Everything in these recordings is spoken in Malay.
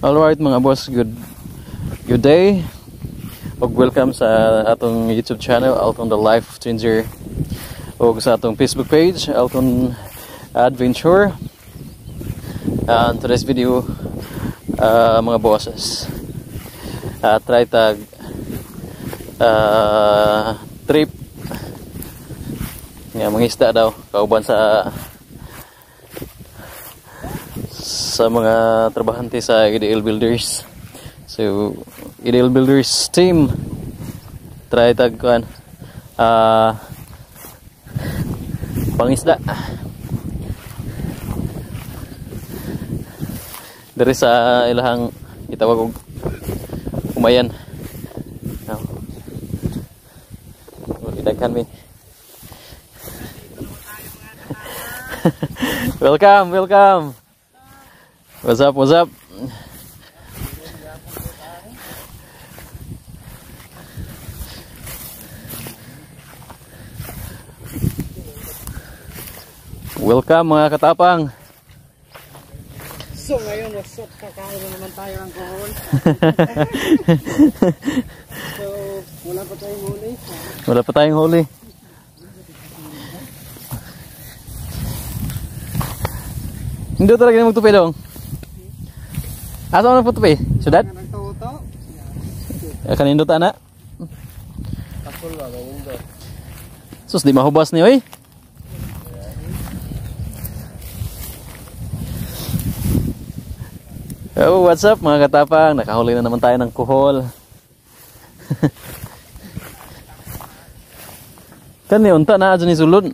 Alright mga boss, good day. Welcome sa atong YouTube channel, Alton the Life Changer. O sa atong Facebook page, Alton Adventure. And today's video, mga bosses, try tag trip nga mga isda daw kauban sa mga trabahante sa IDL Builders. So IDL Builders team try tag kan pangisda dari sa ilahang itawag og umayan. Idaghan mi. Welcome. What's up? Welcome mga katapang. So ngayon, what's up? Kakain na naman tayo ng kohol. So, wala pa tayong huli. Hindi talaga na magtupi dong. Asa mo nagputupi? Sudat? Kanindot anak? Sus, di mahubas ni oy. Oh, what's up mga katapang? Nakahuli na naman tayo ng kuhol. Kan unta na adyan ni sulod.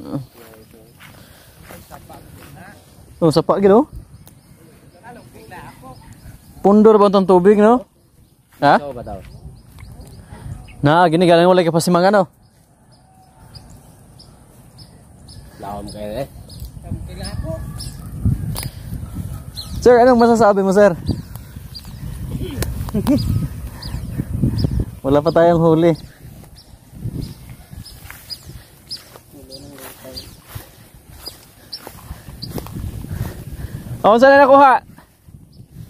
Oh, sapa gitu. Pundur ba itong tubig, no? Ha? Na, gini galing wala ka pasimangan, no? Laom kayo eh. Sir, anong masasabi mo, sir? Wala pa tayong huli. Oh, saan na nakuha?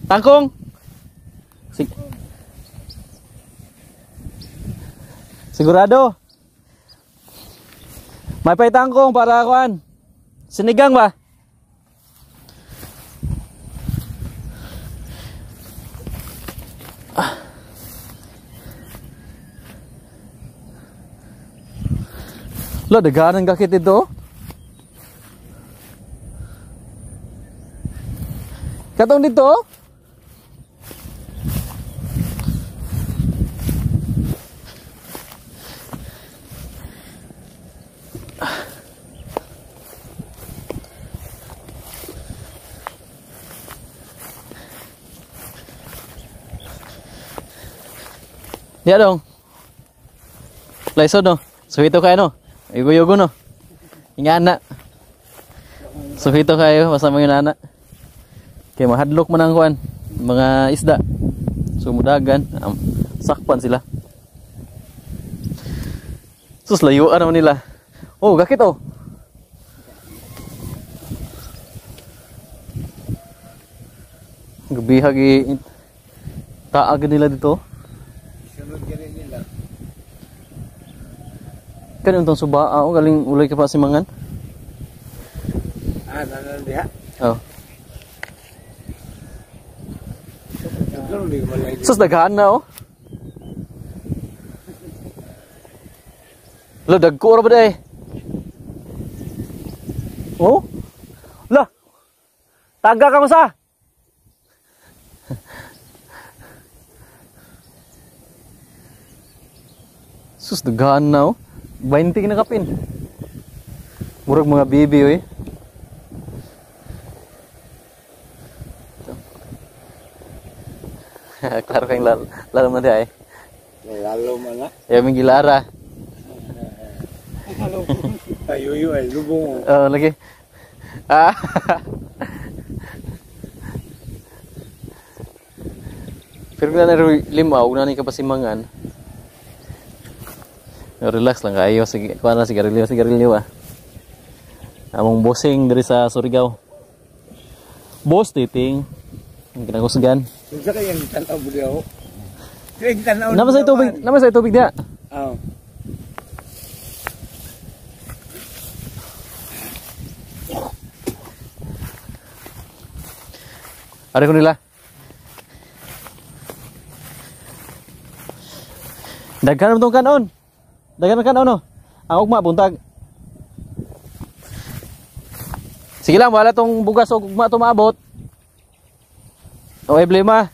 Tangkong? Sigurado? May pay tangkong para kuan. Sinigang ba? Lo, daganan kakit ito. Katong dito. Ya dong. Laisod no. Suhito kayo no. Yugo-yugo no. Inga anak. Suhito kayo masama yung anak. Kaya mahadlok man ang kuan, mga isda. Sumudagan, sakpan sila. Sus, layuan naman nila. Oh, gakit oh. Gabihag taag nila dito. Sunod galing nila. Kan untong subaa oh, galing ulay ka pa simangan. Nanan diha. Oh. Sus, daghan na oh. Lo, dagko ra ba day? Oh? Lah. Taga ka mo sa? Sus, daghan na oh. 20 na kapin. Murag mga bibi oh eh. Klaro kayong lalo mo di ay. Lalo man na. Ya may gilara. Ayuyo ay lubong. Oh, lagi. Pero na limaw na ni kapasimangan. Relax lang kayo, sige, kuha na sigarilyo ah. Among bossing dari sa Surigao. Boss dating, ang kinagusgan. Unsa kay ang tanaw mo diha? Kay tanaw. Nama sa tubig dia. Oh. Ada ko nila. Daghan mo tong kanon. Daghan kanon no. Ang ugma buntag. Sige lang, wala tong bugas o ugma to maabot. O problema.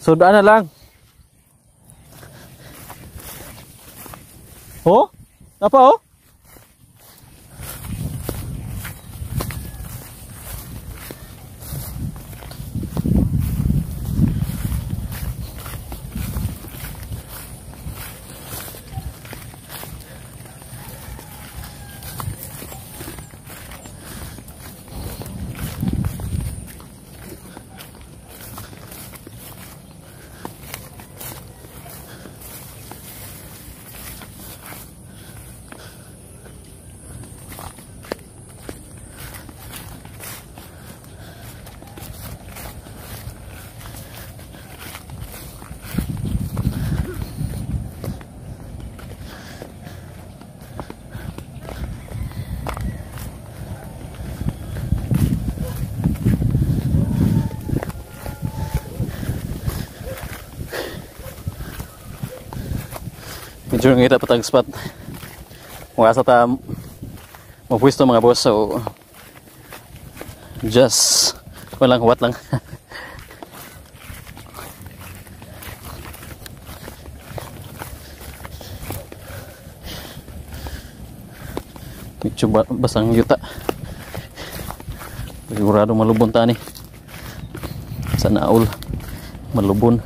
Sudaan na lang. Oh? Apa oh? Medyo ngita patag spot. Wala sa ta mapwisto mga boss, so just walang huwat lang. Medyo basang yuta. Sigurado malubon ta ni. Sa naul malubon.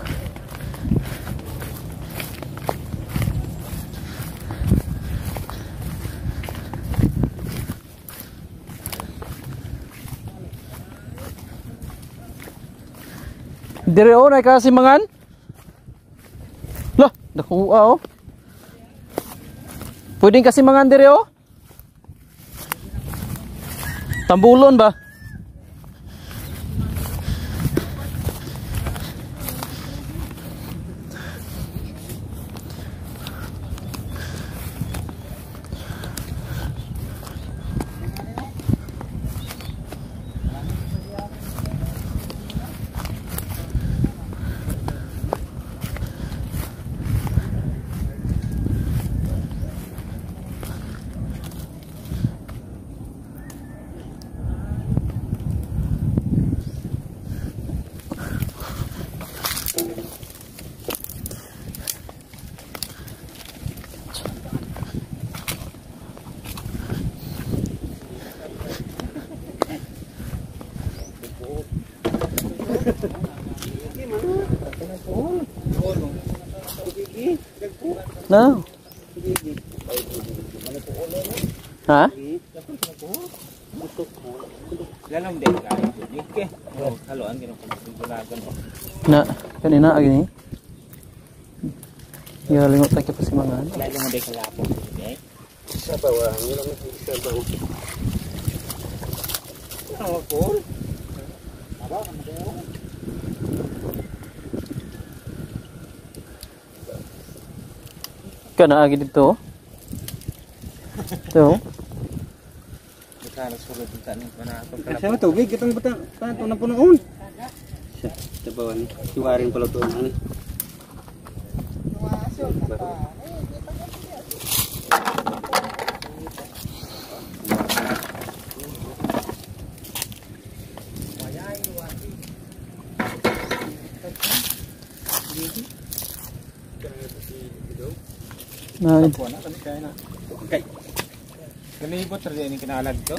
Dire o na kasi mangan. Lah, nakuha o. Pwedeng kasi mangan dire o. Tambulon ba? No. Ha? Lalong din ka. Dike. Oh, haluan gino gulagan. Na, kanina agini. Ya lingot ta pa si mangan. Lalong mo din kalapo. Okay. Sa bawa, ni lang sa bawa. Oh, cool. Aba, ano? Kana agi dito. Ito. Kita nagsulod dito ni panato. Sa tubig kitang bata pato na punoon. Sa bawah ni. Siwarin pala to ani. Na, Okay. Galibot rin ini kinalag to.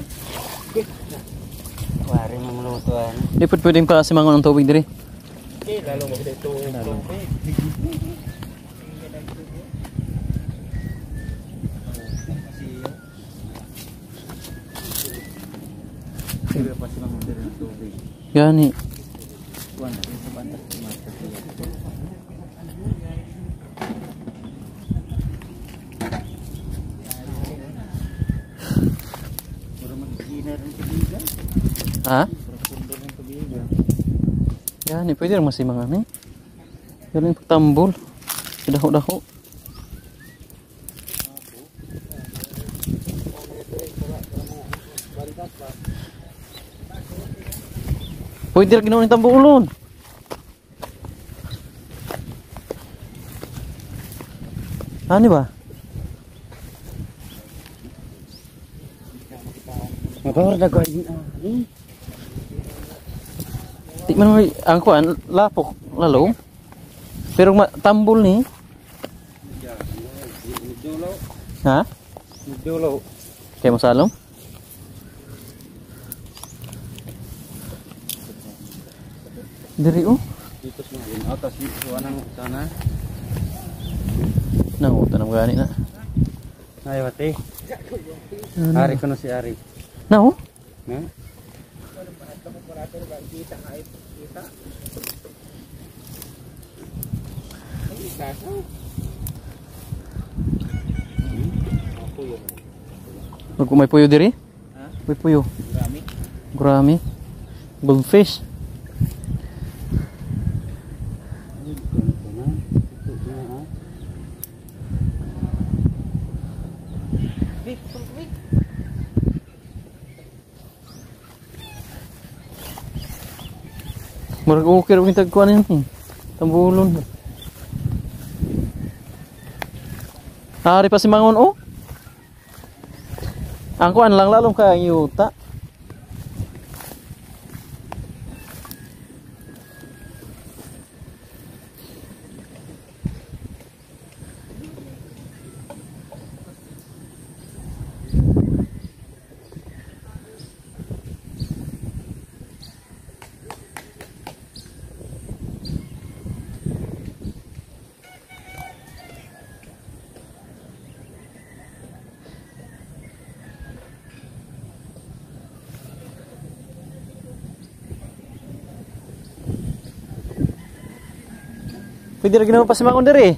Wari mo mulutuan. di pwedeng pa si mangon ng tubig diri. Okay, lalo mo dito. Sige pa sila mo dito tubig. Gani. Kuan sa banda mas. Ha? Profundo ng tubig. Yan, pwede rin masimangan eh. Galing pagtambol. Daho-daho. Pwede rin ginawa ng tambulon. Ano ba? Mabawar na ko din. Tikman mo ang kuan, lapok lalo. Pero tambol ni. Ha? Dulo. Kaya mo salom? Diri oh. Dito sa mga atas dito anang sana. Nangutan ang gani na. Ay wate. Ari ko no si Ari. Naho? Ha? May puyo diri? Ha? May puyo. Marami. Gurami. Goldfish. Murag okay rin tagkuan yun. Tambulon. Hari pa si Mangon oh. Ang kuan lang lalong kaya yuta. Pwede rin ginawa pa si Mangon diri.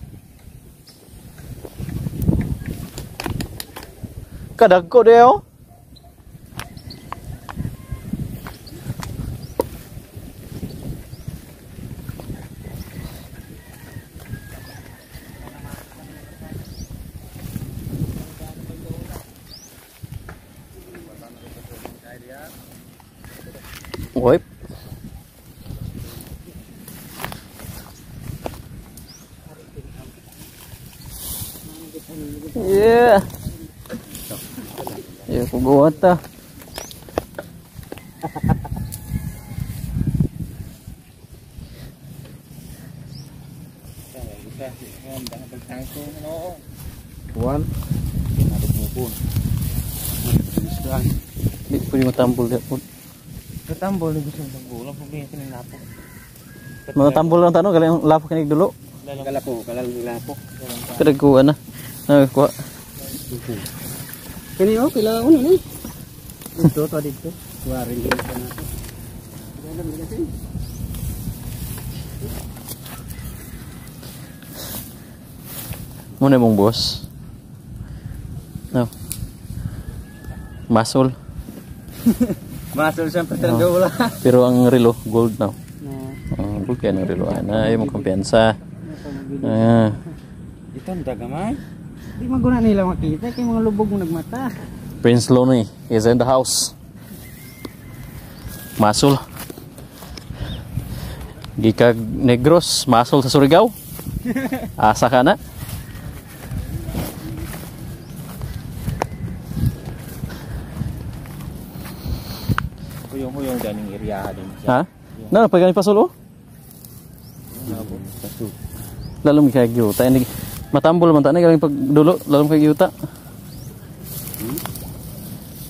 Kadagko deo. Wipe. Yeah. Ya, kubuhat ta. Kuan. Ada bubun. Sekarang Di pwede matambol dia pun. Katambol ni gusto ng bulang problema kini lapo. Mga tambol lang tanong galing lapok kinig dulo. kalako, kalalapok. Kadagkuan na. Kuha. Kani oh, pila ko ni. Dito to dito. Warin dito na to. Dalam gasin. Muna mong boss. No. Masol. Masol siyempre talaga wala. Pero ang relo, gold now. No. Gold kaya ng relo. Ay mong kumpiyansa. Ito ang dagamay. Di maguna nila makita kay mga lubog mo nagmata. Prince Lonnie is in the house. Masol. Gikag Negros, masol sa Surigao. Asa ka na. Huyong-huyong daning area din siya. Ha? Na, pagani pasol oh. Lalong kay gyuta ini matambol man ta ni galing pagdulo, lalong kay gyuta.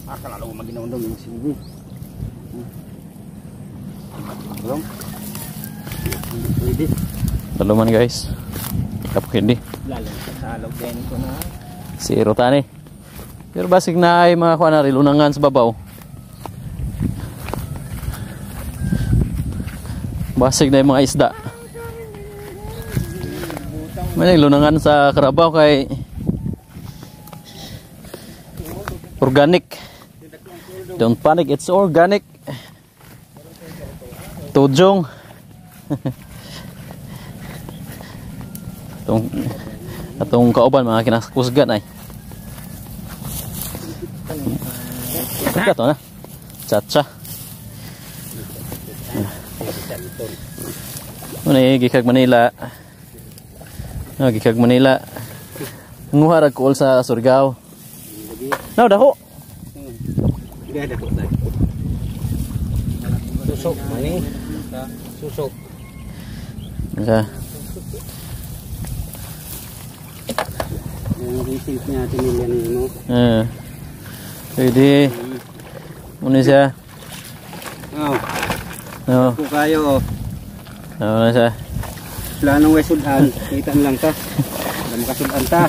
Akala ko maginaundong yung sinibi. Belum. Pwede. Talo man guys. Kapok hindi. Lalo sa alog din ko na. Zero tani. Pero basig na ay mga kuha na rin lunangan sa babaw. Basig na yung mga isda. May lunangan sa karabaw kay organic. Don't panic, it's organic. Tujong. atong kauban mga kinakusgan ay. Ito to na. Chacha. Muna gikag Manila. Gikag Manila. Nguharag ko sa Surigao. No, daho. Hindi ada kok. Susok maning. Susok. Okay. Yung receipt niya tinilya ni mo. Pwede. Muna siya. Oh. No. Kung kayo. Muna siya. Planong way sudan. Kita lang ta. Alam ka sudan ta.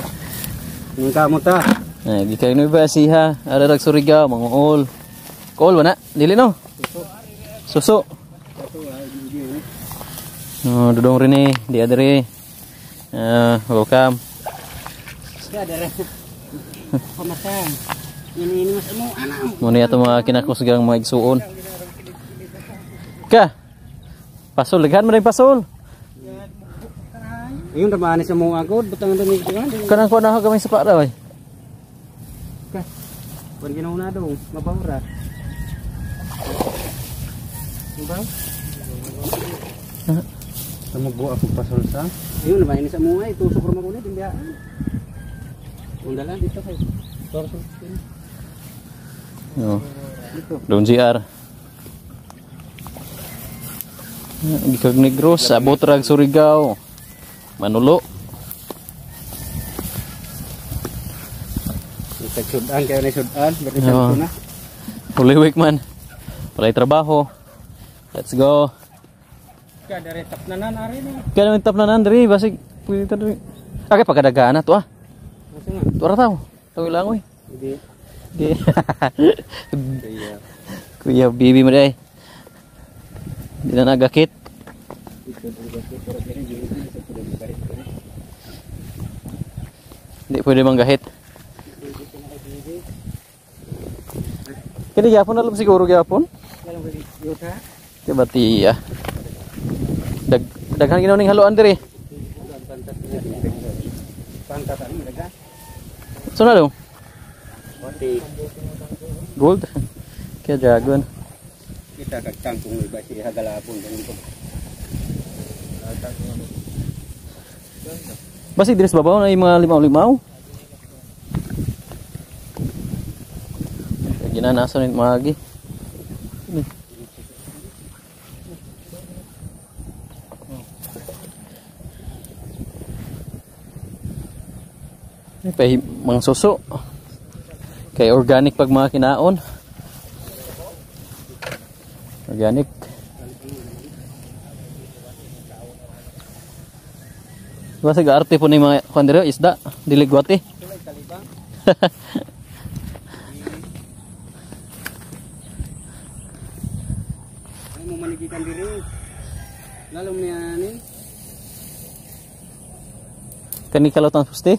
Yung kamo ta. Gikag no ba siha. Ararag Surigao manguol. Kool ba na? Dili no? Suso. Dudong rin eh. Di adere. Welcome. Ya dere. Pamasang. Ini mas mo anak. Muna ito mga kinakusgang mga igsuon. Ka. Pasol, laghan mo na yung pasol. Ayun damani sa mo agod, butang dami ko kan. Kanang kuha na gamay sa para ay. Ka. Kun ginauna dong, mabawra. Diba? Tumugo ako pasol sa. Ayun damani sa mo ay tusok ra mo ni dindiaan. Undalan dito kay. Pasol. Doon GR. Gikag Negros, abot rag Surigao. Manulo. Sudan kayo na sudan, berikan ko na. Huli week man. Walay trabaho. Let's go. Kada retap na nanari na. Kaya naman tap na nandri, basig pwede diri. Kaya pagkadagaan na to ah. Tura tao. Tawi lang oy. Hindi. Kuya bibi mo day. Di na nagakit. Hindi pwede manggahit. Kini gyapon alam siguro gyapon. Kaya bati ah. Daghan ginaw ning haluan diri. So na daw. Gold. Kaya dragon. Kita kagkangkong iba si hagalapon ganito. Basig diri sa babaw na yung mga limaw-limaw. Ginanaso ni magi. Pay mang suso. Kay organic pag mga kinaon. Organic. Basig arte po ni mga kandira isda, diligwati. Ano mo manigikan diri? Lalom niya ni. Kani kalautan pusti?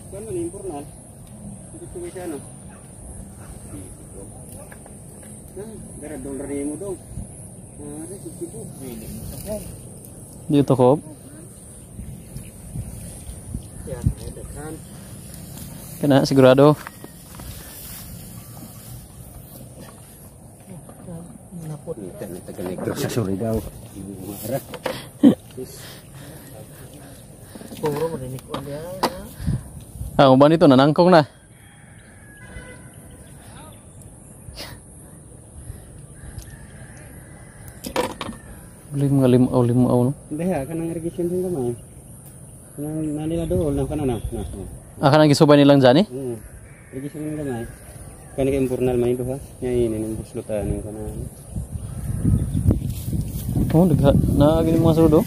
Kuan man impurnal. Dito ko siya no. Dara dolar mo dong. Sibu. Dito ko. Ya, ada kan. Kena sigurado. Napot ni taga Negros sa Surigao. Ibu marah. Puro mo din ko dia. Uban itu nanangkong na. Limaw no. Deha kanang irrigation din gamay. Kanang nalila dool nang kanana. Akan gisubay nilang jani? Irrigation din gamay. Kanang impurnal may duha. Nya ini ning buslutan ning kanang. Oh, dekat na gini mga sudo.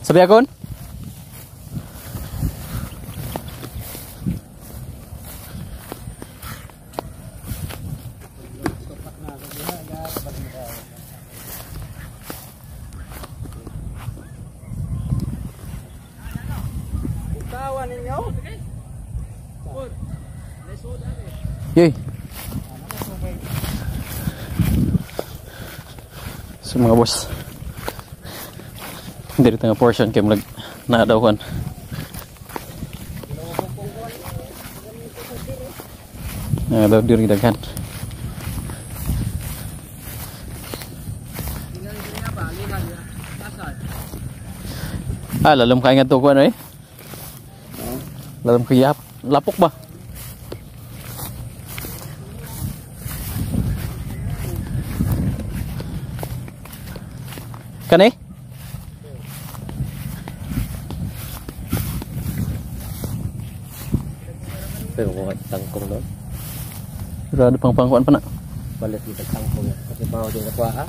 Sabi akon? Kawan ninyo. Yay. So mga boss, dari tengah portion kayak mulai naadawan. Nah, daw diri daghan. Lalom kaya nga to ko ano eh. Lalom kaya lapok ba? Kani? Pero kung tangkong doon. Pero ada pang-pangkuan pa na. Balit dito tangkong. Kasi bawa din nakuha ha.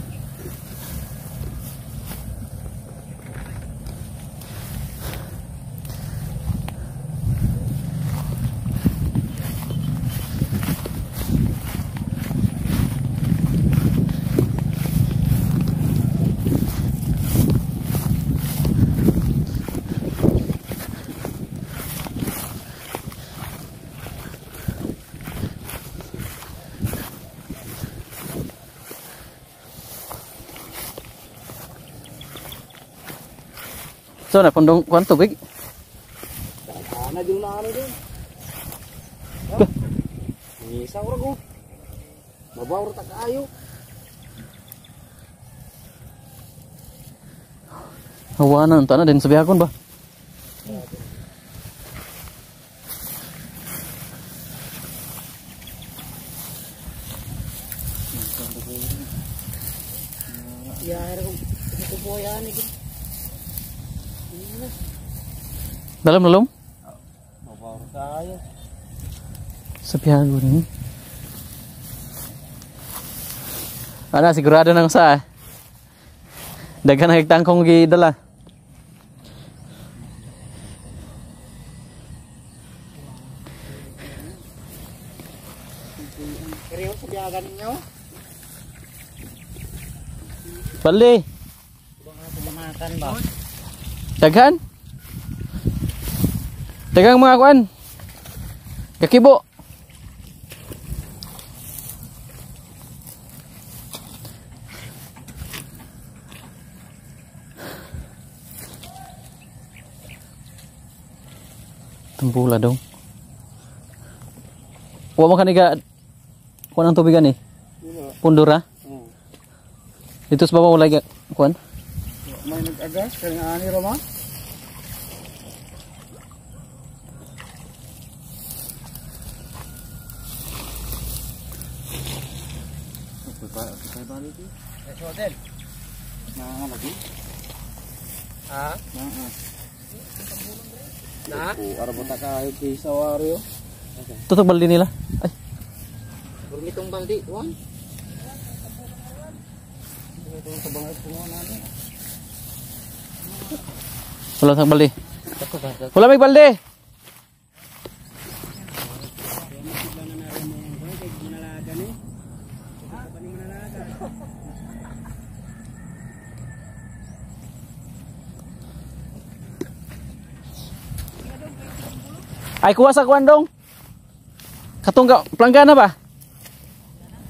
So na pondong kuan tubig. Ana yung naano din. Isa ora ko. Mabaw ta kaayo. Hawanan ta na din sa bihakon ba? Ya era ko boyan iki. Dalam. Mabaw tayo. Sa bihakon ni. Ana sigurado nang sa. Daghan ang tangkong gidala. Keriyo sa biyagan ninyo. Bali. Makan ba? Daghan. Dagang mga kuan. Kakibo. Tempula dong. Wa mo kaniga kuan ang tubigan ni. Pundura. Dito sa baba wala kuan. May nag-agas kaya ani Roma. Kita balik ni. Hotel. Nah, lagi. Ah? Nah. Arabo ta kahit di sawario. Tutok baldi nila. Ay. Bermitong baldi, Wan. Itong sabangay pungona ni. Wala sang baldi. Wala may baldi. Ay kuha sa kuan dong. Katungga planggana ba?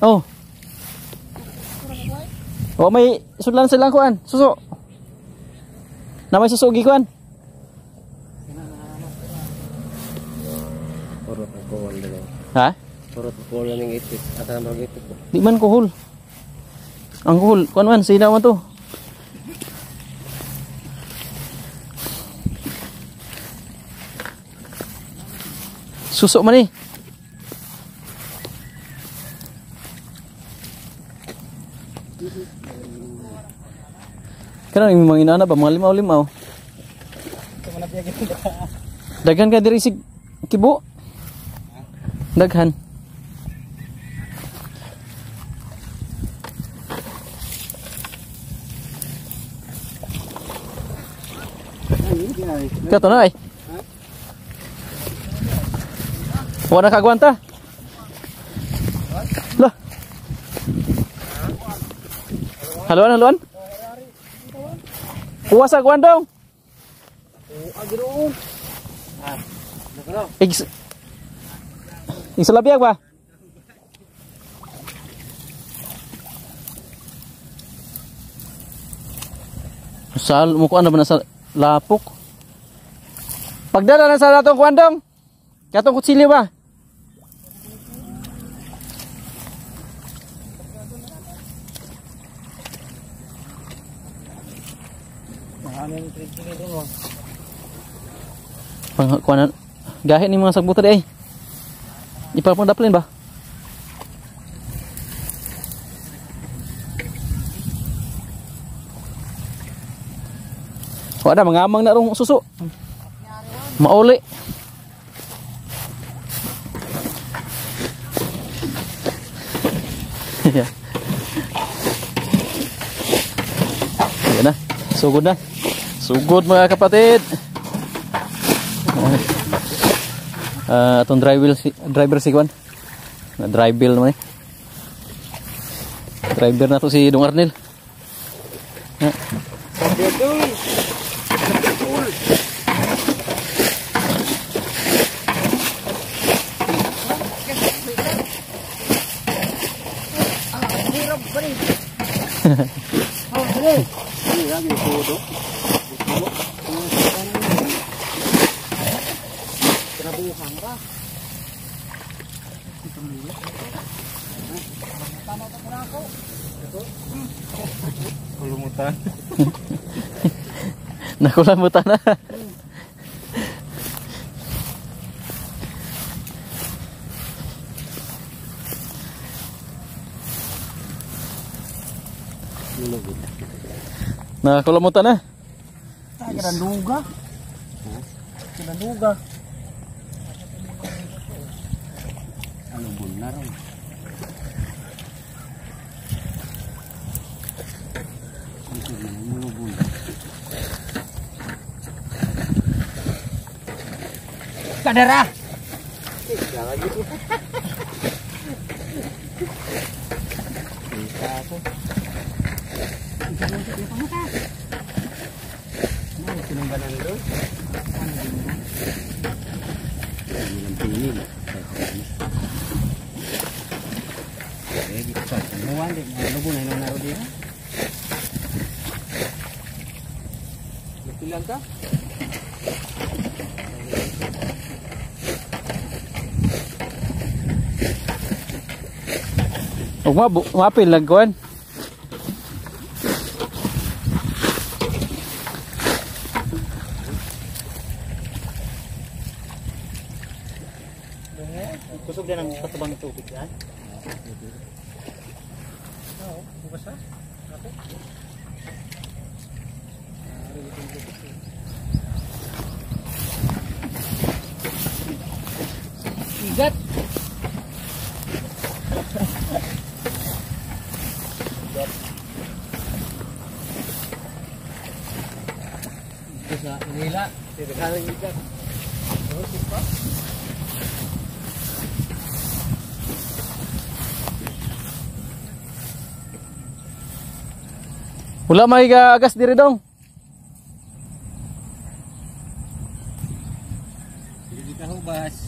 Oh. Oh may sudlan silang kuan. Susu. Na may susu gi kuan. Purot ko wala. Ha? Purot ko wala ning itik. Asa mo itik. Di man kuhul. Ang kuhul kuan man sina man to. Susuk man ni. Kana yung mga inana ba mga limaw-limaw. Daghan ka diri sig kibo. Daghan. Kato na ay. Wala kagwanta. Lah. Haluan. Kuha sa gwandong. Agro. Isa labiyag ba? Sal mo ko ano ba na sa lapok? Pagdala na sa datong kuandong. Katong kutsilyo ba? Kuanan gahit ni mga sagbuta di ay. Ipapon daplin ba? Wala mangamang na rong susu. Mauli. Yan na. Sugod na. Sugod mga kapatid. Atong driver si Kwan. Na driver naman eh. Driver na to si Dong Arnel. Kulumutan. Nakulamutan na. Nakulamutan na. Kinaduga. Kinaduga. Ano benar? Kadara. Jangan gitu. Bisa tuh. Mau sinumbanan dulu. Ini. Eh, bisa semua deh. Ano po na naro dito? Bilang ka? Ug mapil lang kuan. Kusog din ang katubang tubig yan. Oo, bukas ha? Ako? Igat! Sa Manila, tinagalang igat. Oo, sipa. Wala may agas diri dong. Hindi ka hubas.